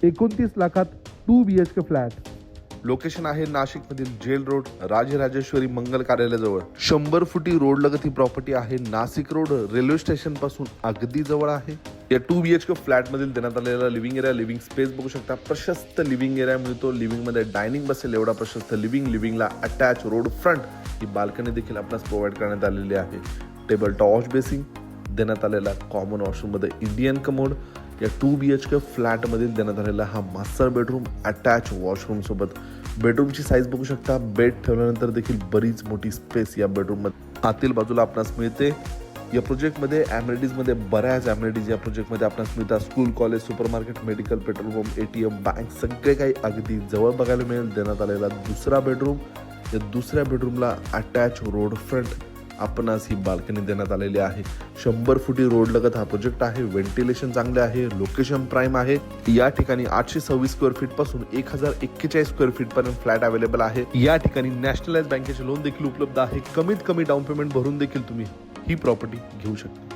29 लाखात 2 BHK flat. Location आहे नाशिक मधील जेल रोड, राजराजेश्वरी मंगल कार्यालयाजवळ. 100 फुटी रोड लगत ही प्रॉपर्टी आहे. नाशिक रोड रेल्वे स्टेशन पासून अगदी जवळ आहे. या 2 BHK फ्लॅट मधील देण्यात आलेला लिव्हिंग एरिया, लिव्हिंग स्पेस बघू शकता. प्रशस्त लिव्हिंग एरिया मिळतो. लिव्हिंग मध्ये डायनिंग बसेल एवढा प्रशस्त लिव्हिंगला अटॅच रोड फ्रंट ही बाल्कनी देखील आपल्यास प्रोव्हाइड करण्यात आलेली आहे. टेबल टॉप वॉश बेसिंग देण्यात आलेला. कॉमन वॉशरूम मध्ये इंडियन कमोड. या 2 BHK फ्लॅट मधील देण्यात आलेला हा मास्टर बेडरूम अटॅच वॉशरूम सोबत. बेडरूमची साईज बघू शकता. बेड ठेवल्यानंतर देखील बरीच मोठी स्पेस या बेडरूम मध्ये आतील बाजूला आपणास मिळते. या प्रोजेक्टमध्ये मध्ये बऱ्याच ॲम्युनिटीज या प्रोजेक्टमध्ये आपणास मिळतात. School, college, supermarket, medical, petrol pump, ATM, bank सगळे काही अगदी जवळ बघायला मिळेल. देण्यात आलेला दुसरा बेडरूम. या दुसऱ्या बेडरूमला अटॅच रोड फ्रंट आपणास ही बाल्कनी देण्यात आलेली आहे. 100 फुटी रोड लगत हा प्रोजेक्ट आहे. व्हेंटिलेशन चांगले आहे. लोकेशन प्राईम आहे. या ठिकाणी 826 स्क्वेअर फीट पासून 1041 स्क्वेअर फीट पर्यंत फ्लॅट अवेलेबल आहे. या ठिकाणी नॅशनलाइज बँकेचे लोन देखील उपलब्ध आहे. कमीत कमी डाऊन पेमेंट भरून देखील तुम्ही ही प्रॉपर्टी घेऊ शकता.